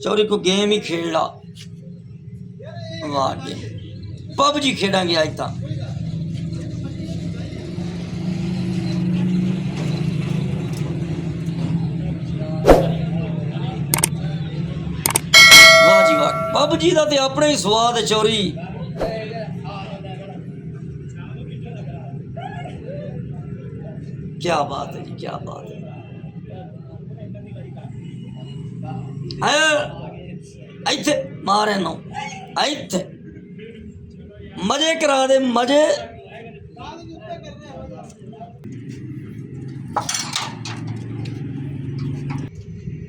चौरी को गेम ही खेल ला। वाह गेम पबजी खेडांगे आज तक। वाह जी वाह पबजी का तो अपना ही स्वाद है चौरी। क्या बात है जी क्या बात है। ਇੱਥੇ ਮਾਰੇ ਨੂੰ ਇੱਥੇ ਮਜ਼ੇ ਕਰਾ ਦੇ ਮਜ਼ੇ।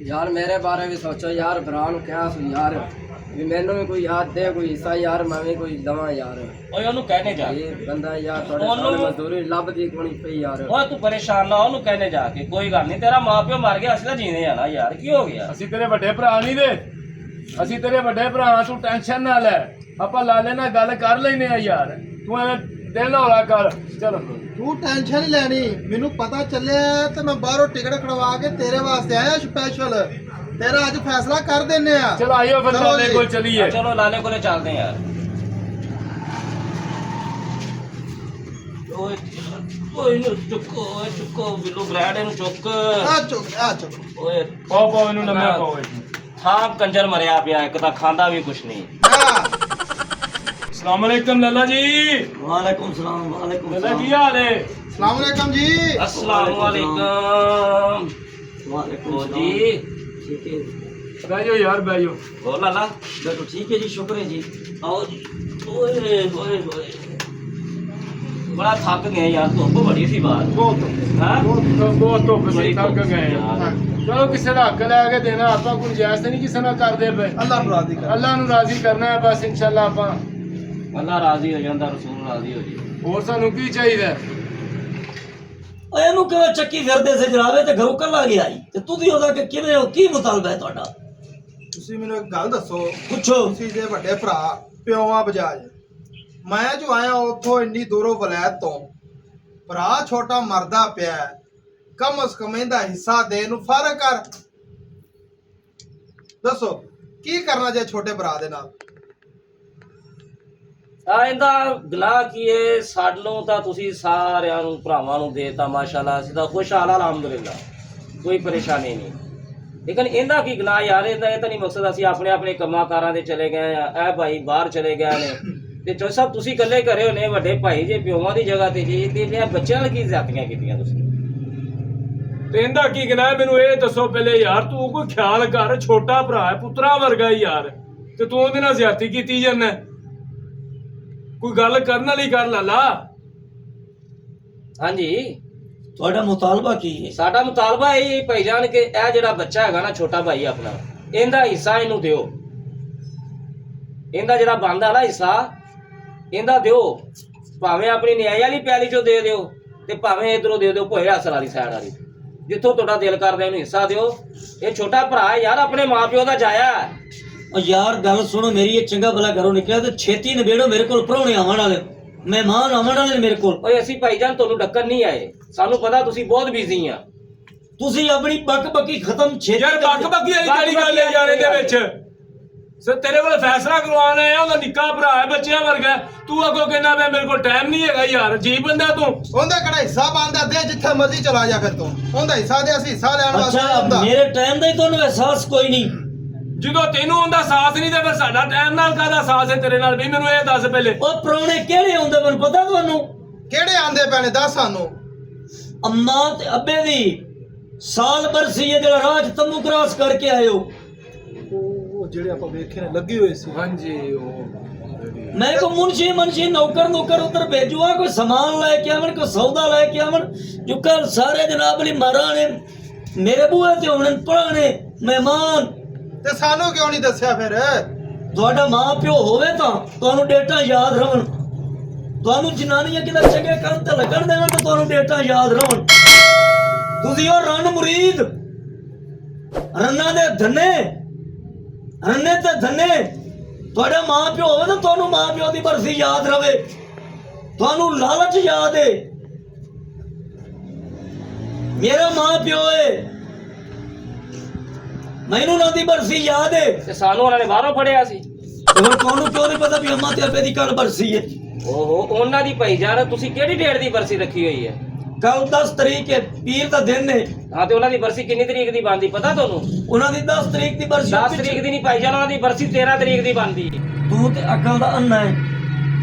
यार मेरे बारे में सोचो यार, भरा ਨੂੰ ਕਿਹਾ ਸੀ यार ਵੀ ਮੈਨੂੰ ਵੀ ਕੋਈ ਯਾਦ ਦੇ, ਕੋਈ ਹਿੱਸਾ ਯਾਰ ਮੈਂ ਵੀ ਕੋਈ ਦਵਾਂ ਯਾਰ। ਓਏ ਉਹਨੂੰ ਕਹਿਣੇ ਜਾ, ਇਹ ਬੰਦਾ ਯਾਰ ਤੁਹਾਡੇ ਸਾਹਮਣੇ ਮਜ਼ਦੂਰੀ ਲੱਭਦੀ ਕੋਣੀ ਪਈ ਯਾਰ। ਓਏ ਤੂੰ ਪਰੇਸ਼ਾਨ ਨਾ, ਉਹਨੂੰ ਕਹਿਣੇ ਜਾ ਕੇ ਕੋਈ ਗੱਲ ਨਹੀਂ, ਤੇਰਾ ਮਾਪਿਓ ਮਰ ਗਿਆ, ਅਸੀਂ ਤਾਂ ਜੀਂਦੇ ਆ ਨਾ ਯਾਰ, ਕੀ ਹੋ ਗਿਆ? ਅਸੀਂ ਤੇਰੇ ਵੱਡੇ ਭਰਾ ਨਹੀਂ ਦੇ, ਅਸੀਂ ਤੇਰੇ ਵੱਡੇ ਭਰਾ, ਤੂੰ ਟੈਨਸ਼ਨ ਨਾ ਲੈ, ਆਪਾਂ ਲਾਲੇ ਨਾਲ ਗੱਲ ਕਰ ਲੈਨੇ ਆ ਯਾਰ, ਤੂੰ ਐਵੇਂ ਦਿਲ ਹੌਲਾ ਕਰ। ਚਲੋ ਤੂੰ ਟੈਨਸ਼ਨ ਨਹੀਂ ਲੈਣੀ, ਮੈਨੂੰ ਪਤਾ ਚੱਲਿਆ ਤੇ ਮੈਂ ਬਾਹਰੋਂ ਟਿਕਟ ਕਢਵਾ ਕੇ ਤੇਰੇ ਵਾਸਤੇ ਆਇਆ ਸਪੈਸ਼ਲ। ਤੇਰਾ ਅੱਜ ਫੈਸਲਾ ਕਰ ਦਿੰਨੇ ਆ। ਚਲੋ ਆਇਓ ਫਿਰ ਲਾਲੇ ਕੋਲ ਚਲੀਏ। ਚਲੋ ਲਾਲੇ ਕੋਲੇ ਚੱਲਦੇ ਯਾਰ। ਓਏ ਓਏ ਨੂੰ ਚੁੱਕੋ, ਓਏ ਚੁੱਕੋ ਬਿੱਲੂ ਬ੍ਰੈਡ ਇਹਨੂੰ ਚੁੱਕ। ਆ ਚੁੱਕ ਓਏ ਪਾਓ ਇਹਨੂੰ ਲੰਮਾ ਪਾਓ। ਹਾਂ ਕੰਜਰ ਮਰਿਆ ਪਿਆ, ਇੱਕ ਤਾਂ ਖਾਂਦਾ ਵੀ ਕੁਛ ਨਹੀਂ। अस्सलाम वालेकुम लाला जी। वालेकुम सलाम वालेकुम लाला सलाम। की हाल है? अस्सलाम वालेकुम जी। अस्सलाम वालेकुम। वालेकुम ओ सलाम। जी ठीक है बैठो यार बैठो। हो लाला बैठो। ठीक है जी शुक्र है जी। आओ जी। ओए ओए ओए बड़ा थक गए यार, धुप्प बड़ी सी बात। बहुत तो बसी थक गए हैं। चलो किसी का हक लैके देना, आप कोई जायज तो नहीं किसी ना करते पे। अल्लाह ਨੂੰ ਰਾਜ਼ੀ ਕਰ। अल्लाह ਨੂੰ राजी करना है बस इंशाल्लाह। आप ਅੱਲਾ ਰਾਜ਼ੀ ਹੋ ਜਾਂਦਾ, ਰਸੂਲ ਰਾਜ਼ੀ ਹੋ ਜੀ। और सानू की चाहिए? ਓਏ ਇਹਨੂੰ ਕਿਵੇਂ ਚੱਕੀ ਫਿਰਦੇ ਸੇ ਜਨਾਵੇ ਤੇ ਘਰੋਂ ਕੱਲਾ ਗਿਆ ਹੀ ਤੇ ਤੁਸੀਂ ਉਹਦਾ ਕਿ ਕਿਵੇਂ ਹੋ, ਕੀ ਮੁਤਾਲਬਾ ਹੈ ਤੁਹਾਡਾ? ਤੁਸੀਂ ਮੈਨੂੰ ਇੱਕ ਗੱਲ ਦੱਸੋ, ਪੁੱਛੋ। ਤੁਸੀਂ ਜੇ ਵੱਡੇ ਭਰਾ ਪਿਓਆ ਬਜਾਜ, ਮੈਂ ਜੋ ਆਇਆ ਉੱਥੋਂ ਇੰਨੀ ਦੂਰੋਂ ਵਲੈਤ ਤੋਂ, ਭਰਾ ਛੋਟਾ ਮਰਦਾ ਪਿਆ, ਕਮ ਅਸ ਕਮ ਇਹਦਾ ਹਿੱਸਾ ਦੇ ਨੂੰ ਫਰਕ ਕਰ। ਦੱਸੋ ਕੀ ਕਰਨਾ ਜੇ ਛੋਟੇ ਭਰਾ ਦੇ ਨਾਲ? ਆ ਇਹਦਾ ਗਨਾਹ ਕੀ ਹੈ? ਸਾਨੂੰ ਤਾਂ ਤੁਸੀਂ ਸਾਰਿਆਂ ਨੂੰ ਭਰਾਵਾਂ ਨੂੰ ਦੇਤਾ ਮਾਸ਼ਾਅੱਲਾ, ਅਸੀਂ ਤਾਂ ਖੁਸ਼ਹਾਲ ਅਲਹਮਦੁਲਿਲਾ, ਕੋਈ ਪਰੇਸ਼ਾਨੀ ਨਹੀਂ। ਲੇਕਿਨ ਇਹਦਾ ਕੀ ਗਨਾਹ ਯਾਰ? ਇਹਦਾ ਇਹ ਤਾਂ ਨਹੀਂ ਮਕਸਦ ਅਸੀਂ ਆਪਣੇ ਆਪਣੇ ਕੰਮਾਂ ਕਾਰਾਂ ਦੇ ਚਲੇ ਗਏ ਆ, ਇਹ ਭਾਈ ਬਾਹਰ ਚਲੇ ਗਏ ਨੇ ਤੇ ਜੋ ਸਭ ਤੁਸੀਂ ਇਕੱਲੇ ਘਰੇ ਹੋਣੇ, ਵੱਡੇ ਭਾਈ ਜੇ ਪਿਓਾਂ ਦੀ ਜਗ੍ਹਾ ਤੇ ਜੀ, ਤੇ ਇਹਨਾਂ ਬੱਚਿਆਂ ਨਾਲ ਕੀ ਜ਼ਿਆਦਤੀਆਂ ਕੀਤੀਆਂ ਤੁਸੀਂ? ਤੇ ਇਹਦਾ ਕੀ ਗਨਾਹ ਹੈ? ਮੈਨੂੰ ਇਹ ਦੱਸੋ ਪਹਿਲੇ ਯਾਰ, ਤੂੰ ਕੋਈ ਖਿਆਲ ਕਰ, ਛੋਟਾ ਭਰਾ ਹੈ, ਪੁੱਤਰਾ ਵਰਗਾ ਹੀ ਯਾਰ, ਤੇ ਤੂੰ ਉਹਦੇ ਨਾਲ ਜ਼ਿਆਦਤੀ ਕੀਤੀ ਜਾਂਦਾ। ਕੋਈ ਗੱਲ ਕਰਨ ਵਾਲੀ ਕਰ ਲਾਲਾ। ਹਾਂਜੀ ਤੁਹਾਡਾ ਮੁਤਾਲਬਾ ਕੀ ਹੈ? ਸਾਡਾ ਮੁਤਾਲਬਾ ਇਹ ਭਾਈਜਾਨ ਕਿ ਇਹ ਜਿਹੜਾ ਬੱਚਾ ਹੈਗਾ ਨਾ, ਛੋਟਾ ਭਾਈ ਆਪਣਾ, ਇਹਦਾ ਹਿੱਸਾ ਇਹਨੂੰ ਦਿਓ। ਇਹਦਾ ਜਿਹੜਾ ਬਣਦਾ ਨਾ ਹਿੱਸਾ ਇਹਦਾ ਦਿਓ, ਭਾਵੇਂ ਆਪਣੀ ਨਿਆਈ ਵਾਲੀ ਪਿਆਲੀ ਚੋਂ ਦੇ ਦਿਓ ਤੇ ਭਾਵੇਂ ਇਧਰੋਂ ਦੇ ਦਿਓ ਭੋਏ ਅਸਲ ਵਾਲੀ ਸਾਈਡ ਵਾਲੀ, ਜਿੱਥੋਂ ਤੁਹਾਡਾ ਦਿਲ ਕਰਦਾ ਇਹਨੂੰ ਹਿੱਸਾ ਦਿਓ। ਇਹ ਛੋਟਾ ਭਰਾ ਹੈ ਯਾਰ, ਆਪਣੇ ਮਾਪਿਓ ਦਾ ਜਾਇਆ। ਉਹ ਯਾਰ ਗੱਲ ਸੁਣੋ ਮੇਰੀ, ਇਹ ਚੰਗਾ ਭਲਾ ਘਰੋਂ ਨਿਕਲਿਆ ਤੇ ਛੇਤੀ ਨਿਬੇੜੋ, ਮੇਰੇ ਕੋਲ ਪ੍ਰਾਹੁਣੇ ਆਉਣ ਵਾਲੇ, ਮਹਿਮਾਨ ਆਉਣ ਵਾਲੇ ਨੇ ਮੇਰੇ ਕੋਲ। ਓਏ ਅਸੀਂ ਭਾਈਜਾਨ ਤੁਹਾਨੂੰ ਡੱਕਣ ਨਹੀਂ ਆਏ, ਸਾਨੂੰ ਪਤਾ ਤੁਸੀਂ ਬਹੁਤ ਬਿਜ਼ੀ ਆ। ਤੁਸੀਂ ਆਪਣੀ ਬੱਕ ਬੱਕੀ ਖਤਮ ਛੇਤੀ ਯਾਰ ਬੱਕ ਬੱਕੀ ਵਾਲੀ ਕਿਹੜੀ ਗੱਲ ਹੈ ਯਾਰ ਇਹਦੇ ਵਿੱਚ? ਸਰ ਤੇਰੇ ਕੋਲ ਫੈਸਲਾ ਕਰਵਾਉਣ ਆਇਆ, ਉਹਦਾ ਨਿੱਕਾ ਭਰਾ ਹੈ, ਬੱਚਿਆਂ ਵਰਗਾ, ਤੂੰ ਅੱਗੋਂ ਕਹਿੰਦਾ ਮੈਂ ਮੇਰੇ ਕੋਲ ਟਾਈਮ ਨਹੀਂ ਹੈਗਾ ਯਾਰ। ਜੀ ਬੰਦਾ ਤੂੰ। ਉਹਦਾ ਕਿਹੜਾ ਹਿੱਸਾ ਬਣਦਾ? ਦੇ ਜਿੱਥੇ ਮਰਜ਼ੀ ਚਲਾ ਜਾ, ਫਿਰ ਤੂੰ ਉਹਦਾ ਹਿੱਸਾ ਦੇ, ਅਸੀਂ ਹਿੱਸਾ ਲੈਣ ਵਾਸਤੇ ਅੱਛਾ ਹੁੰਦਾ। ਮੇਰੇ ਟਾਈਮ ਦਾ ਹੀ ਤੁਹਾਨੂੰ ਅਹਿਸਾਸ ਕੋਈ ਨਹੀਂ? ਜਦੋਂ ਤੈਨੂੰ ਉਹਦਾ ਸਾਥ ਨਹੀਂ ਤੇ ਫਿਰ ਸਾਡਾ ਟਾਈਮ ਨਾਲ ਕਾਹਦਾ ਸਾਥ ਹੈ ਤੇਰੇ ਨਾਲ? ਵੀ ਮੈਨੂੰ ਇਹ ਦੱਸ ਪਹਿਲੇ। ਉਹ ਪ੍ਰਾਹੁਣੇ ਕਿਹੜੇ ਆਉਂਦੇ ਮੈਨੂੰ ਪਤਾ ਤੁਹਾਨੂੰ? ਕਿਹੜੇ ਆਂਦੇ ਪੈਣੇ ਦੱਸ ਸਾਨੂੰ। ਅੰਮਾ ਤੇ ਅੱਬੇ ਦੀ ਸਾਲ ਬਰਸੀ ਹੈ ਜਿਹੜਾ ਰਾਜ ਤੰਬੂ ਕ੍ਰਾਸ ਕਰਕੇ ਆਇਓ। ਉਹ ਜਿਹੜੇ ਆਪਾਂ ਵੇਖੇ ਨੇ ਲੱਗੇ ਹੋਏ ਸੀ। ਹਾਂਜੀ ਉਹ ਮੈਂ ਕੋ ਮੁਨਸ਼ੀ ਨੌਕਰ ਉਧਰ ਭੇਜੂਆ, ਕੋਈ ਸਮਾਨ ਲੈ ਕੇ ਆਵਣ, ਕੋਈ ਸੌਦਾ ਲੈ ਕੇ ਆਵਣ, ਜੋ ਕੱਲ ਸਾਰੇ ਜਨਾਬ ਲਈ ਮਾਰਾਂ ਨੇ ਮੇਰੇ ਬੂਹੇ ਤੇ ਹੋਣ ਪੁਰਾਣੇ ਮਹਿਮਾਨ। ਤੇ ਸਾਨੂੰ ਕਿਉਂ ਨਹੀਂ ਦੱਸਿਆ ਫਿਰ? ਤੁਹਾਡਾ ਮਾਂ ਪਿਓ ਹੋਵੇ ਤਾਂ ਤੁਹਾਨੂੰ ਡੇਟਾ ਯਾਦ ਰਹਿਣ, ਤੁਹਾਨੂੰ ਜਨਾਨੀਆਂ ਕਿਤੇ ਚੰਗੇ ਕੰਮ ਤੇ ਲੱਗਣ ਦੇਣਾ ਤਾਂ ਤੁਹਾਨੂੰ ਡੇਟਾ ਯਾਦ ਰਹਿਣ। ਤੁਸੀਂ ਉਹ ਰਨ ਮੁਰੀਦ, ਰੰਨਾਂ ਦੇ ਧੰਨੇ, ਰੰਨੇ ਤੇ ਧੰਨੇ। ਤੁਹਾਡਾ ਮਾਂ ਪਿਓ ਹੋਵੇ ਤਾਂ ਤੁਹਾਨੂੰ ਮਾਂ ਪਿਓ ਦੀ ਬਰਸੀ ਯਾਦ ਰਵੇ, ਤੁਹਾਨੂੰ ਲਾਲਚ ਯਾਦ ਏ। ਮੇਰਾ ਮਾਂ ਪਿਓ ਏ, ਮੈਨੂੰ ਉਹਨਾਂ ਦੀ ਬਰਸੀ ਯਾਦ ਹੈ ਤੇ ਸਾਨੂੰ ਉਹਨਾਂ ਨੇ ਬਾਹਰੋਂ ਫੜਿਆ ਸੀ। ਤੇ ਹੁਣ ਤੁਹਾਨੂੰ ਕਿਉਂ ਨਹੀਂ ਪਤਾ ਵੀ ਅੰਮਾ ਤੇ ਆਪੇ ਦੀ ਕੱਲ ਬਰਸੀ ਹੈ? ਓਹੋ ਉਹਨਾਂ ਦੀ ਭਾਈਜਾਨ, ਤੁਸੀਂ ਕਿਹੜੀ ਡੇਟ ਦੀ ਬਰਸੀ ਰੱਖੀ ਹੋਈ ਹੈ? ਕੱਲ 10 ਤਰੀਕ ਹੈ, ਪੀਰ ਦਾ ਦਿਨ ਹੈ। ਹਾਂ ਤੇ ਉਹਨਾਂ ਦੀ ਬਰਸੀ ਕਿੰਨੀ ਤਰੀਕ ਦੀ ਬਣਦੀ ਪਤਾ ਤੁਹਾਨੂੰ? ਉਹਨਾਂ ਦੀ 10 ਤਰੀਕ ਦੀ ਬਰਸੀ 10 ਤਰੀਕ ਦੀ ਨਹੀਂ ਭਾਈਜਾਨ, ਉਹਨਾਂ ਦੀ ਬਰਸੀ 13 ਤਰੀਕ ਦੀ ਬਣਦੀ। ਤੂੰ ਤੇ ਅਕਲ ਦਾ ਅੰਨਾ ਹੈ।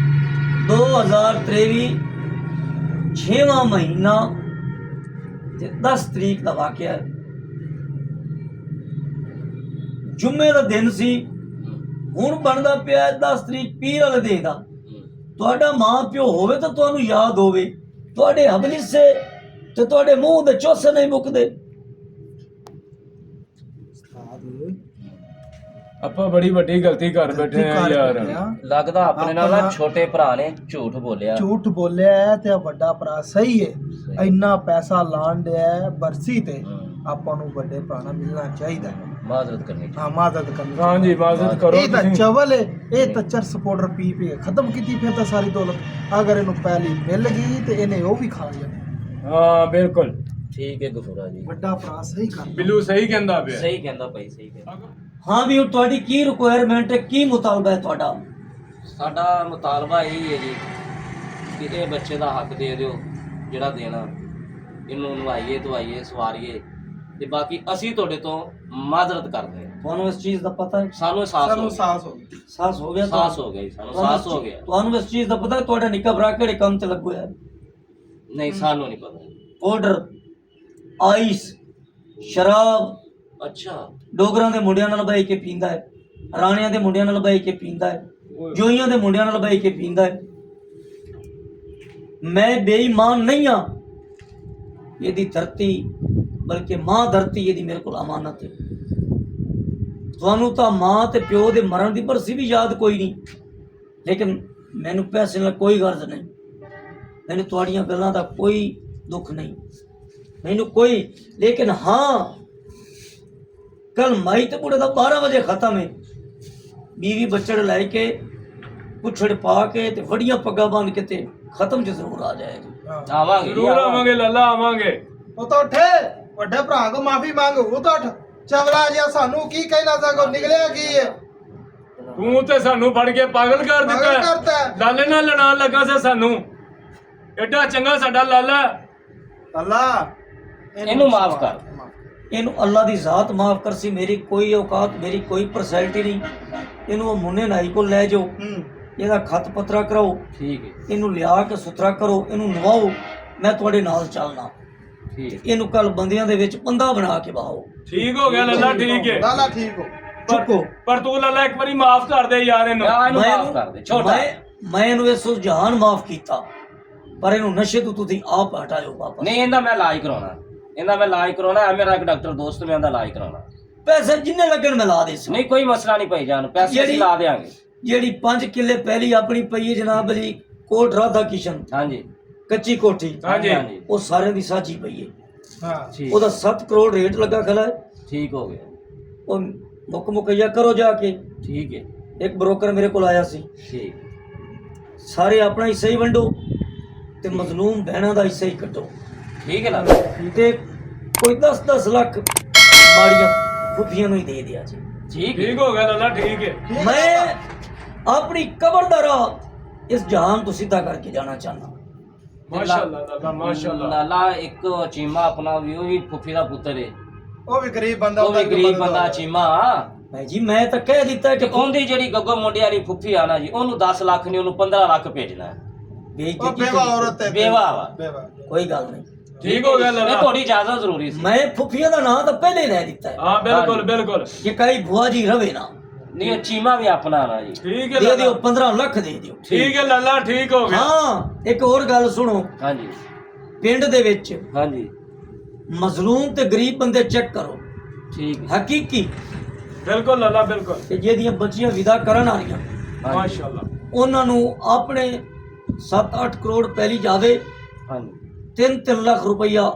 2023 6ਵਾਂ ਮਹੀਨਾ ਤੇ 10 ਤਰੀਕ ਦਾ ਵਾਕਿਆ ਹੈ। ਜੁਮੇ ਦਾ ਦਿਨ ਸੀ, ਹੁਣ ਬਣਦਾ ਪਿਆ 10 ਤਰੀਕ ਪੀਰ ਵਾਲੇ ਦਿਨ ਦਾ। ਤੁਹਾਡਾ ਮਾਂ ਪਿਓ ਹੋਵੇ ਤਾਂ ਤੁਹਾਨੂੰ ਯਾਦ ਹੋਵੇ, ਤੁਹਾਡੇ ਹਬਲਿਸੇ ਤੇ ਤੁਹਾਡੇ ਮੂੰਹ ਦੇ ਚੋਸੇ ਨਹੀਂ ਮੁੱਕਦੇ। ਆਪਾਂ ਬੜੀ ਵੱਡੀ ਗਲਤੀ ਕਰ ਬੈਠੇ ਆ ਯਾਰ। ਲੱਗਦਾ ਆਪਣੇ ਨਾਲ ਨਾ ਛੋਟੇ ਭਰਾ ਨੇ ਝੂਠ ਬੋਲਿਆ। ਝੂਠ ਬੋਲਿਆ ਹੈ ਤੇ ਵੱਡਾ ਭਰਾ ਸਹੀ ਹੈ। ਇੰਨਾ ਪੈਸਾ ਲਾਣ ਡਿਆ ਬਰਸੀ ਤੇ, ਆਪਾਂ ਨੂੰ ਵੱਡੇ ਭਰਾ ਨਾਲ ਮਿਲਣਾ ਚਾਹੀਦਾ ਹੈ। ਮਾਜ਼ਰਤ ਕਰਨੀ ਹਾਂ, ਮਾਦਦ ਕਰਨੀ। ਹਾਂਜੀ ਮਾਜ਼ਰਤ ਕਰੋ ਇਹ ਤਾਂ ਤੁਸੀਂ। ਚਵਲ ਹੈ, ਇਹ ਤਾਂ ਚਰ ਸਪੋਰਟਰ ਪੀ ਪੀ ਖਤਮ ਕੀਤੀ ਫਿਰ ਤਾਂ ਸਾਰੀ ਦੌਲਤ। ਅਗਰ ਇਹਨੂੰ ਪਹਿਲੀ ਮਿਲ ਗਈ ਤੇ ਇਹਨੇ ਉਹ ਵੀ ਖਾ ਜਾਣੀ। ਹਾਂ ਬਿਲਕੁਲ ਠੀਕ ਹੈ ਗਫੂਰਾ ਜੀ, ਵੱਡਾ ਭਰਾ ਸਹੀ ਕਰ। ਬਿੱਲੂ ਸਹੀ ਕਹਿੰਦਾ ਪਿਆ। ਸਹੀ ਕਹਿੰਦਾ ਭਾਈ, ਸਹੀ ਕਹਿੰਦਾ। ਹਾਂ ਵੀ ਉਹ ਤੁਹਾਡੀ ਕੀ ਰਿਕੁਆਇਰਮੈਂਟ ਹੈ, ਕੀ ਮੁਤਾਲਬਾ ਹੈ ਤੁਹਾਡਾ? ਸਾਡਾ ਮੁਤਾਲਬਾ ਇਹ ਹੈ ਜੀ ਕਿ ਇਹ ਬੱਚੇ ਦਾ ਹੱਕ ਦੇ ਦਿਓ ਜਿਹੜਾ ਦੇਣਾ। ਇਹਨੂੰ ਨਵਾਈਏ ਧਵਾਈਏ ਸਵਾਰੀਏ ਤੇ ਬਾਕੀ ਅਸੀਂ ਤੁਹਾਡੇ ਤੋਂ ਮਾਜ਼ਰਤ ਕਰਦੇ ਹਾਂ। ਤੁਹਾਨੂੰ ਇਸ ਚੀਜ਼ ਦਾ ਪਤਾ ਹੈ? ਸਾਨੂੰ ਅਹਿਸਾਸ ਹੋ ਸਾਨੂੰ ਗਿਆ। ਸਾਹਸ ਹੋ ਗਈ। ਸਾਹਸ ਹੋ ਗਿਆ? ਸਾਹਸ ਹੋ ਗਿਆ ਜੀ, ਸਾਨੂੰ ਸਾਹਸ ਹੋ ਗਿਆ। ਤੁਹਾਨੂੰ ਇਸ ਚੀਜ਼ ਦਾ ਪਤਾ ਹੈ ਤੁਹਾਡਾ ਨਿੱਕਾ ਭਰਾ ਕਿਹੜੇ ਕੰਮ ਤੇ ਲੱਗੋ ਹੈ? ਨਹੀਂ ਸਾਨੂੰ ਨਹੀਂ ਪਤਾ। ਪਾਊਡਰ, ਆਈਸ, ਸ਼ਰਾਬ ਅੱਛਾ ਡੋਗਰਾਂ ਦੇ ਮੁੰਡਿਆਂ ਨਾਲ ਬਹਿ ਕੇ ਪੀਂਦਾ ਹੈ, ਰਾਣਿਆਂ ਦੇ ਮੁੰਡਿਆਂ ਨਾਲ ਬਹਿ ਕੇ ਪੀਂਦਾ ਹੈ, ਜੋਈਆਂ ਦੇ ਮੁੰਡਿਆਂ ਨਾਲ ਬਹਿ ਕੇ ਪੀਂਦਾ ਹੈ। ਮੈਂ ਬੇਈਮਾਨ ਨਹੀਂ ਹਾਂ। ਇਹਦੀ ਧਰਤੀ ਬਲਕਿ ਮਾਂ ਧਰਤੀ ਇਹਦੀ ਮੇਰੇ ਕੋਲ ਅਮਾਨਤ ਹੈ। ਤੁਹਾਨੂੰ ਤਾਂ ਮਾਂ ਤੇ ਪਿਓ ਦੇ ਮਰਨ ਦੀ ਬਰਸੀ ਵੀ ਯਾਦ ਕੋਈ ਨਹੀਂ, ਲੇਕਿਨ ਮੈਨੂੰ ਪੈਸੇ ਨਾਲ ਕੋਈ ਗਰਜ਼ ਨਹੀਂ। ਮੈਨੂੰ ਤੁਹਾਡੀਆਂ ਗੱਲਾਂ ਦਾ ਕੋਈ ਦੁੱਖ ਨਹੀਂ, ਮੈਨੂੰ ਕੋਈ। ਲੇਕਿਨ ਹਾਂ, ਕੱਲ ਮਾਈ ਤੇ ਬੁੜੇ ਦਾ 12 ਵਜੇ ਖਤਮ ਹੈ। ਬੀਵੀ ਬੱਚੜ ਲੈ ਕੇ ਪੁੱਛੜ ਪਾ ਕੇ ਤੇ ਵੱਡੀਆਂ ਪੱਗਾਂ ਬੰਨ ਕੇ ਤੇ ਖਤਮ ਚ ਜ਼ਰੂਰ ਆ ਜਾਏਗਾ। ਆਵਾਂਗੇ ਜੀ, ਜ਼ਰੂਰ ਆਵਾਂਗੇ ਲੱਲਾ, ਆਵਾਂਗੇ। ਉਹ ਤਾਂ ਉੱਠੇ, ਵੱਡੇ ਭਰਾ ਕੋ ਮਾਫੀ ਮੰਗ। ਉਹ ਤਾਂ ਉੱਠ ਚਵਲਾ ਜਿਹਾ, ਸਾਨੂੰ ਕੀ ਕਹਿਣਾ ਸਕੋ, ਨਿਕਲਿਆ ਕੀ ਹੈ? ਤੂੰ ਤੇ ਸਾਨੂੰ ਫੜ ਕੇ ਪਾਗਲ ਕਰ ਪਾਗਲ ਦਿੱਤਾ। ਕਰਤਾ ਹੈ। ਲਾਲੇ ਨਾਲ ਲੜਾਉਣ ਲੱਗਾ ਸੀ ਸਾਨੂੰ। ਐਡਾ ਚੰਗਾ ਸਾਡਾ ਲਾਲਾ। ਅੱਲਾ ਇਹਨੂੰ ਮਾਫ ਕਰ। ਇਹਨੂੰ ਅੱਲਾ ਦੀ ਜ਼ਾਤ ਮਾਫ ਕਰ ਸੀ। ਮੇਰੀ ਕੋਈ ਔਕਾਤ, ਮੇਰੀ ਕੋਈ ਪਰਸੈਲਿਟੀ ਨਹੀਂ। ਇਹਨੂੰ ਉਹ ਮੁੰਨੇ ਨਾਈ ਕੋਲ ਲੈ ਜਾਓ, ਇਹਦਾ ਖਤ ਪੱਤਰਾ ਕਰਾਓ, ਠੀਕ ਹੈ ਇਹਨੂੰ ਲਿਆ ਕੇ ਸੁਥਰਾ ਕਰੋ, ਇਹਨੂੰ ਨਵਾਓ, ਮੈਂ ਤੁਹਾਡੇ ਨਾਲ ਚੱਲਣਾ। ਠੀਕ ਹੈ। ਇਹਨੂੰ ਕੱਲ ਬੰਦਿਆਂ ਦੇ ਵਿੱਚ ਬੰਦਾ ਬਣਾ ਕੇ ਬਾਹੋ। ਠੀਕ ਹੋ ਗਿਆ ਲੱਲਾ, ਠੀਕ ਹੈ। ਲਾਲਾ ਠੀਕ ਹੋ। ਚੁੱਕੋ। ਪਰ ਤੂੰ ਲੱਲਾ ਇੱਕ ਵਾਰੀ ਮਾਫ ਕਰ ਦੇ ਯਾਰ ਇਹਨੂੰ। ਇਹਨੂੰ ਮੈਂ ਮਾਫ ਕਰ ਦੇ ਛੋਟਾ। ਮੈਂ ਇਹਨੂੰ ਇਹ ਸੁਝਾਨ ਮਾਫ ਕੀਤਾ, ਪਰ ਇਹਨੂੰ ਨਸ਼ੇ ਤੋਂ ਤੁਸੀਂ ਆਪ ਹਟਾਇਓ ਵਾਪਸ। ਨਹੀਂ ਇਹਦਾ ਮੈਂ ਇਲਾਜ ਕਰਾਉਣਾ, ਇਹਦਾ ਮੈਂ ਇਲਾਜ ਕਰਾਉਣਾ ਹੈ। ਮੇਰਾ ਇੱਕ ਡਾਕਟਰ ਦੋਸਤ, ਮੈਂ ਇਹਦਾ ਇਲਾਜ ਕਰਾਉਣਾ। ਪੈਸੇ ਜਿੰਨੇ ਲੱਗਣ ਮੈਂ ਲਾ ਦੇ ਸੀ। ਨਹੀਂ ਕੋਈ ਮਸਲਾ ਨਹੀਂ ਭਾਈ ਜਾਨ, ਪੈਸੇ ਅਸੀਂ ਲਾ ਦੇਾਂਗੇ। ਜਿਹੜੀ 5 ਕਿੱਲੇ ਪਹਿਲੀ ਆਪਣੀ ਪਈ ਹੈ ਜਨਾਬ ਅਲੀ ਕੋਟ ਰਾਧਾ ਕਿਸ਼ਨ, ਹਾਂਜੀ ਕੱਚੀ ਕੋਠੀ, ਹਾਂਜੀ ਉਹ ਸਾਰਿਆਂ ਦੀ ਸਾਂਝੀ ਪਈ ਹੈ। ਹਾਂ ਠੀਕ, ਉਹਦਾ 7 ਕਰੋੜ ਰੇਟ ਲੱਗਾ ਖਲਾ ਹੈ। ਠੀਕ ਹੋ ਗਿਆ। ਉਹ ਮੁਕਈਆ ਕਰੋ ਜਾ ਕੇ। ਠੀਕ ਹੈ ਇੱਕ ਬ੍ਰੋਕਰ ਮੇਰੇ ਕੋਲ ਆਇਆ ਸੀ, ਠੀਕ, ਸਾਰੇ ਆਪਣਾ ਹਿੱਸਾ ਹੀ ਵੰਡੋ ਤੇ ਮਜ਼ਲੂਮ ਬਹਿਣਾ ਦਾ ਹਿੱਸਾ ਹੀ ਕੱਟੋ। ਠੀਕ ਹੈ ਨਾ। ਤੇ ਕੋਈ 10-10 ਲੱਖ ਮਾੜੀਆਂ ਫੁੱਫੀਆਂ ਨੂੰ ਹੀ ਦੇ ਦਿਆ ਜੀ। ਠੀਕ ਹੈ ਠੀਕ ਹੋ ਗਿਆ ਲੱਲਾ, ਠੀਕ ਹੈ। ਮੈਂ ਆਪਣੀ ਕਬਰ ਦਾ ਰਾਹ ਇਸ ਜਹਾਨ ਤੋਂ ਸਿੱਧਾ ਕਰਕੇ ਜਾਣਾ ਚਾਹੁੰਦਾ। ਮਾਸ਼ਾਅੱਲਾ ਲੱਲਾ, ਮਾਸ਼ਾਅੱਲਾ। ਲਾਲਾ ਇੱਕ ਚੀਮਾ ਆਪਣਾ ਵੀ, ਉਹ ਵੀ ਫੁੱਫੀ ਦਾ ਪੁੱਤਰ ਹੈ। ਉਹ ਵੀ ਗਰੀਬ ਬੰਦਾ, ਉਹ ਵੀ ਗਰੀਬ ਬੰਦਾ ਚੀਮਾ। ਭਾਈ ਜੀ ਮੈਂ ਤਾਂ ਕਹਿ ਦਿੱਤਾ ਕਿ ਉਹਦੀ ਜਿਹੜੀ ਗੱਗੋ ਮੁੰਡੇ ਵਾਲੀ ਫੁੱਫੀ ਆ ਨਾ ਜੀ, ਉਹਨੂੰ 10 ਲੱਖ ਨਹੀਂ, ਉਹਨੂੰ 15 ਲੱਖ ਭੇਜਣਾ ਹੈ। ਬੇਇੱਜ਼ਤੀ ਉਹ ਬੇਵਾ ਔਰਤ ਹੈ। ਬੇਵਾ ਵਾ। ਬੇਵਾ। ਕੋਈ ਗੱਲ ਨਹੀਂ। ਠੀਕ ਹੋ ਗਿਆ ਮੈਂ ਲੱਲਾ। ਤੁਹਾਡੀ ਇਜਾਜ਼ਤ ਜ਼ਰੂਰੀ ਸੀ। ਮੈਂ ਫੁੱਫੀਆਂ ਦਾ ਨਾਂ ਤਾਂ ਪਹਿਲੇ ਲੈ ਦਿੱਤਾ ਹੈ ਹਾਂ ਬਿਲਕੁਲ ਬਿਲਕੁਲ ਕਿ ਕਈ ਭੂਆ ਜੀ ਰਵੇ ਨਾ। ਨਹੀਂ ਉਹ ਚੀਮਾ ਵੀ ਆਪਣਾ ਨਾ ਜੀ। ਠੀਕ ਹੈ ਦੇ ਦਿਓ, ਲੱਲਾ, 15 ਲੱਖ ਦੇ ਦਿਓ। ਠੀਕ ਹੈ ਲੱਲਾ, ਠੀਕ ਹੋ ਗਿਆ। ਹਾਂ ਇੱਕ ਹੋਰ ਗੱਲ ਸੁਣੋ, ਹਾਂਜੀ ਪਿੰਡ ਦੇ ਵਿੱਚ ਹਾਂਜੀ ਮਜ਼ਲੂਮ ਤੇ ਗਰੀਬ ਬੰਦੇ ਚੈੱਕ ਕਰੋ, ਠੀਕ ਹੈ। ਹਕੀਕੀ ਬਿਲਕੁਲ ਲੱਲਾ, ਬਿਲਕੁਲ। ਤੇ ਜਿਹਦੀਆਂ ਬੱਚੀਆਂ ਵਿਦਾ ਕਰਨ ਵਾਲੀਆਂ, ਹਾਂਜੀ ਮਾਸ਼ਾਅੱਲਾ। ਉਹਨਾਂ ਨੂੰ ਆਪਣੇ 7-8 ਕਰੋੜ ਪਹਿਲੀ ਜਾਵੇ, ਹਾਂਜੀ 3-3 ਲੱਖ ਰੁਪਈਆ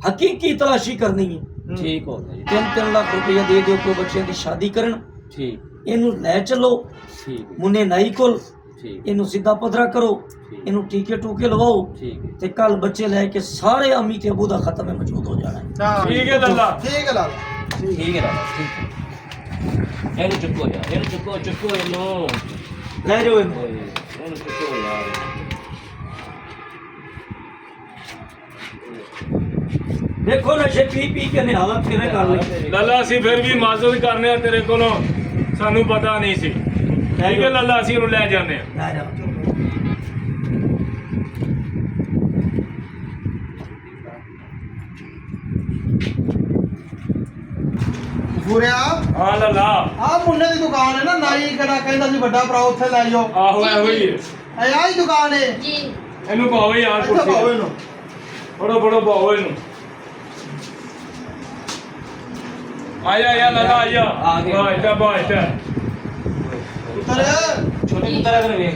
ਹਕੀਕੀ ਤਲਾਸ਼ੀ ਕਰਨੀ ਹੈ। ਠੀਕ ਹੋ ਗਿਆ ਜੀ। 3-3 ਲੱਖ ਰੁਪਈਆ ਦੇ ਦਿਓ ਕਿ ਬੱਚਿਆਂ ਦੀ ਸ਼ਾਦੀ ਕਰਨ। ਠੀਕ ਇਹਨੂੰ ਲੈ ਚੱਲੋ ਠੀਕ ਹੈ, ਮੁੰਨੇ ਨਾਈ ਕੋਲ, ਠੀਕ ਇਹਨੂੰ ਸਿੱਧਾ ਪੱਧਰਾ ਕਰੋ, ਇਹਨੂੰ ਟੀਕੇ ਟੂਕੇ ਲਵਾਓ ਠੀਕ ਹੈ। ਤੇ ਕੱਲ ਬੱਚੇ ਲੈ ਕੇ ਸਾਰੇ ਅਮੀ ਤੇ ਅਬੂ ਦਾ ਖਤਮ ਹੈ ਮੌਜੂਦ ਹੋ ਜਾਣਾ ਹੈ। ਹਾਂ ਠੀਕ ਹੈ ਲੱਲਾ। ਠੀਕ ਹੈ ਲਾਲਾ। ਠੀਕ ਹੈ ਰਾਜਾ, ਠੀਕ ਹੈ। ਇਹਨੂੰ ਚੁੱਕੋ ਯਾਰ, ਇਹਨੂੰ ਚੁੱਕੋ ਇਹਨੂੰ। ਲੈ ਜਾਓ ਇਹਨੂੰ। ਇਹਨੂੰ ਚੁੱਕੋ ਯਾਰ। ਦੇਖੋ ਨਸ਼ੇ ਪੀ ਕੇ ਨੇ ਹਾਲਤ ਕਿਵੇਂ ਕਰ ਲਈ। ਲੱਲਾ ਅਸੀਂ ਫਿਰ ਵੀ ਮਾਜ਼ਰਤ ਕਰਨੇ ਆ ਤੇਰੇ ਕੋਲੋਂ, ਸਾਨੂੰ ਪਤਾ ਨਹੀਂ ਸੀ। ਠੀਕ ਹੈ ਲੱਲਾ, ਅਸੀਂ ਉਹਨੂੰ ਲੈ ਜਾਂਦੇ ਆ। ਲੈ ਜਾ। ਫੁਰਿਆ ਹਾਂ ਲੱਲਾ, ਆ ਮੁੰਡੇ ਦੀ ਦੁਕਾਨ ਹੈ ਨਾ, ਨਾਈ ਕਿਹੜਾ ਕਹਿੰਦਾ ਸੀ ਵੱਡਾ ਭਰਾ ਉੱਥੇ ਲੈ ਜਾਓ। ਆਹੋ ਇਹੋ ਹੀ ਹੈ। ਇਹ ਆਹੀ ਦੁਕਾਨ ਹੈ। ਜੀ ਇਹਨੂੰ ਪਾਓ ਯਾਰ ਇੱਥੇ ਕੁਰਸੀ ਪਾਓ ਤੇ। ਇਹਨੂੰ। ਫੜੋ ਪਾਓ ਇਹਨੂੰ। ਆਇਆ ਲੱਲਾ ਆਇਆ। ਆ ਗਿਆ। ਬਾਇਟਾ ਪੁੱਤਰ ਛੋਟੇ ਪੁੱਤਰ ਅਗਰ ਵੇਖ,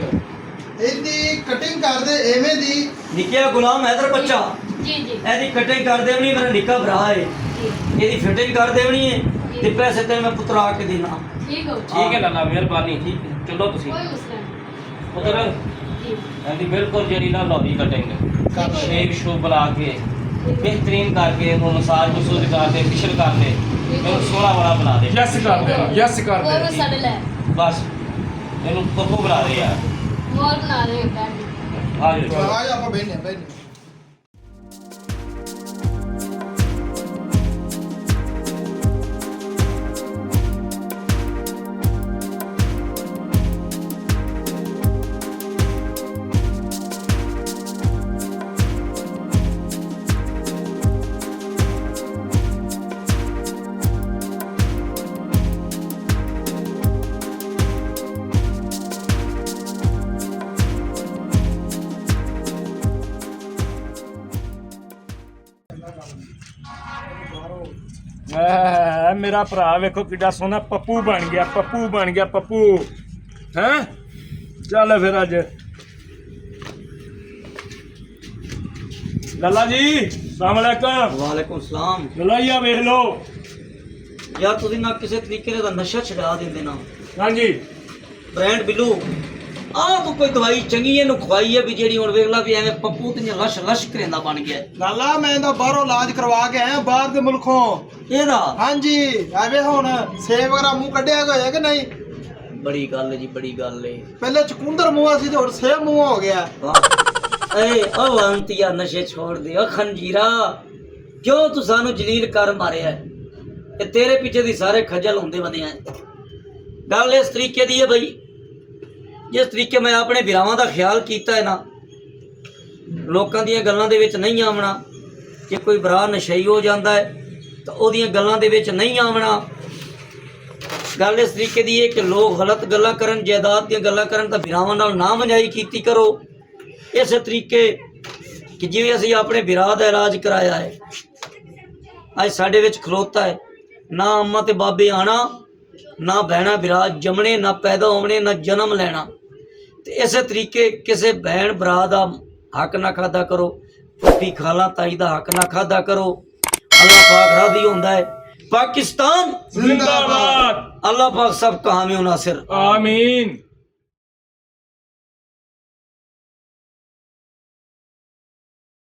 ਇਹਦੀ ਕਟਿੰਗ ਕਰਦੇ ਐਵੇਂ ਦੀ। ਨਿੱਕਿਆ ਗੁਲਾਮ ਹੈਦਰ ਬੱਚਾ, ਜੀ ਜੀ ਇਹਦੀ ਕਟਿੰਗ ਕਰ ਦੇਵਣੀ, ਮੇਰਾ ਨਿੱਕਾ ਭਰਾ ਹੈ, ਜੀ ਇਹਦੀ ਫਿਟਿੰਗ ਕਰ ਦੇਵਣੀ ਹੈ ਤੇ ਪੈਸੇ ਤੈਨੂੰ ਮੈਂ ਪੁੱਤਰਾ ਕੇ ਦੇਣਾ। ਠੀਕ ਹੋ ਠੀਕ ਹੈ ਲੱਲਾ, ਮਿਹਰਬਾਨੀ। ਠੀਕ ਹੈ। ਚਲੋ ਤੁਸੀਂ ਕੋਈ ਮਸਲਾ ਨਹੀਂ ਪੁੱਤਰ, ਜੀ ਇਹਦੀ ਬਿਲਕੁਲ ਜਿਹੜੀ ਨਾ ਲਾਹੌਰੀ ਕਟਿੰਗ, ਸ਼ੇਪ ਸ਼ੂ ਬਣਾ ਕੇ ਬਿਹਤਰੀਨ ਕਰਕੇ, ਇਹਨੂੰ ਮਸਾਜ ਮਸੂਜ ਕਰਕੇ, ਫਿਸ਼ਲ ਕਰਕੇ, ਇਹਨੂੰ ਸੋਹਣਾ ਬੜਾ ਬਣਾ ਦੇ। ਯੈਸ ਕਰ ਦੇ, ਯੈਸ ਕਰ ਹੋਰ ਦੇ। ਸਾਡੇ ਲੈ ਬਸ ਇਹਨੂੰ ਪੱਪੂ ਬਣਾ ਦੇ ਯਾਰ। ਮੋਰ ਬਣਾ ਰਹੇ ਹੋ ਬੈਠ ਆ ਜਾਓ। ਆ ਜਾ ਆਪਾਂ ਬੈਠਨੇ। ਮੇਰਾ ਭਰਾ ਵੇਖੋ ਕਿੱਡਾ ਸੋਹਣਾ ਪੱਪੂ ਬਣ ਗਿਆ, ਪੱਪੂ ਹੈਂ। ਚੱਲ ਫਿਰ ਅੱਜ ਲੱਲਾ ਜੀ, ਸਲਾਮ ਅਲੈਕੁਮ। ਵਾਲੇਕੁਮ ਸਲਾਮ। ਲੱਲਾ ਜੀ ਆ ਵੇਖ ਲਓ। ਯਾਰ ਤੁਸੀਂ ਨਾ ਕਿਸੇ ਤਰੀਕੇ ਦਾ ਨਸ਼ਾ ਛਡਾ ਦਿੰਦੇ ਨਾ। ਹਾਂਜੀ ਬ੍ਰਾਂਡ ਬਿੱਲੂ ਆਹ ਤੂੰ ਕੋਈ ਦਵਾਈ ਚੰਗੀ ਇਹਨੂੰ ਖਵਾਈ ਹੈ ਵੀ ਜਿਹੜੀ ਹੁਣ ਵੇਖ ਲਾ ਵੀ ਐਵੇਂ ਪੱਪੂ ਤੇ ਲਸ਼ ਕਰੇਂਦਾ ਬਣ ਗਿਆ ਲਾਲਾ ਮੈਂ ਤਾਂ ਬਾਹਰੋਂ ਇਲਾਜ ਕਰਵਾ ਕੇ ਆਇਆ, ਬਾਹਰ ਦੇ ਮੁਲਕੋਂ। ਇਹਦਾ। ਹਾਂਜੀ ਐਵੇਂ ਹੁਣ ਸੇਬ ਵਗੈਰਾ ਮੂੰਹ ਕੱਢਿਆ ਹੋਇਆ ਕਿ ਨਹੀਂ? ਬੜੀ ਗੱਲ ਹੈ ਜੀ, ਬੜੀ ਗੱਲ ਹੈ। ਪਹਿਲੇ ਚਕੁੰਦਰ ਮੂੰਹ ਸੀ ਤੇ ਹੁਣ ਸੇਬ ਮੂੰਹ ਹੋ ਗਿਆ। ਏ ਅਵੰਤੀਆ ਨਸ਼ੇ ਛੋੜ ਦੇ। ਓ ਖੰਜੀਰਾ, ਕਿਉਂ ਤੂੰ ਸਾਨੂੰ ਜਲੀਲ ਕਰ ਮਾਰਿਆ? ਇਹ ਤੇਰੇ ਪਿੱਛੇ ਦੀ ਸਾਰੇ ਖੱਜਲ ਹੁੰਦੇ ਬੰਦੇ ਆ। ਗੱਲ ਇਸ ਤਰੀਕੇ ਦੀ ਹੈ ਬਈ, ਜਿਸ ਤਰੀਕੇ ਮੈਂ ਆਪਣੇ ਵੀਰਾਵਾਂ ਦਾ ਖਿਆਲ ਕੀਤਾ ਹੈ ਨਾ, ਲੋਕਾਂ ਦੀਆਂ ਗੱਲਾਂ ਦੇ ਵਿੱਚ ਨਹੀਂ ਆਉਣਾ। ਕਿ ਕੋਈ ਭਰਾ ਨਸ਼ਈ ਹੋ ਜਾਂਦਾ ਹੈ ਤਾਂ ਉਹਦੀਆਂ ਗੱਲਾਂ ਦੇ ਵਿੱਚ ਨਹੀਂ ਆਉਣਾ। ਗੱਲ ਇਸ ਤਰੀਕੇ ਦੀ ਹੈ ਕਿ ਲੋਕ ਗਲਤ ਗੱਲਾਂ ਕਰਨ, ਜਾਇਦਾਦ ਦੀਆਂ ਗੱਲਾਂ ਕਰਨ ਤਾਂ ਵੀਰਾਵਾਂ ਨਾਲ ਨਾ ਮਨਜਾਈ ਕੀਤੀ ਕਰੋ। ਇਸੇ ਤਰੀਕੇ ਕਿ ਜਿਵੇਂ ਅਸੀਂ ਆਪਣੇ ਵੀਰਾ ਦਾ ਇਲਾਜ ਕਰਾਇਆ ਹੈ, ਅੱਜ ਸਾਡੇ ਵਿੱਚ ਖਲੋਤਾ ਹੈ। ਨਾ ਅੰਮਾ ਤੇ ਬਾਬੇ ਆਣਾ, ਨਾ ਭੈਣਾ ਵੀਰਾ ਜੰਮਣੇ, ਨਾ ਪੈਦਾ ਹੋਣੇ, ਨਾ ਜਨਮ ਲੈਣਾ। ਤੇ ਇਸੇ ਤਰੀਕੇ ਕਿਸੇ ਭੈਣ ਭਰਾ ਦਾ ਹੱਕ ਨਾ ਖਾਦਾ ਕਰੋ, ਫੁੱਫੀ ਖਾਲਾ ਤਾਈ ਦਾ ਹੱਕ ਨਾ ਖਾਦਾ ਕਰੋ। ਅੱਲਾਹ ਪਾਕ ਰਾਜ਼ੀ ਹੁੰਦਾ ਹੈ। ਪਾਕਿस्तान जिंदाबाद। अल्लाह पाक सब कहामियों नासिर। आमीन।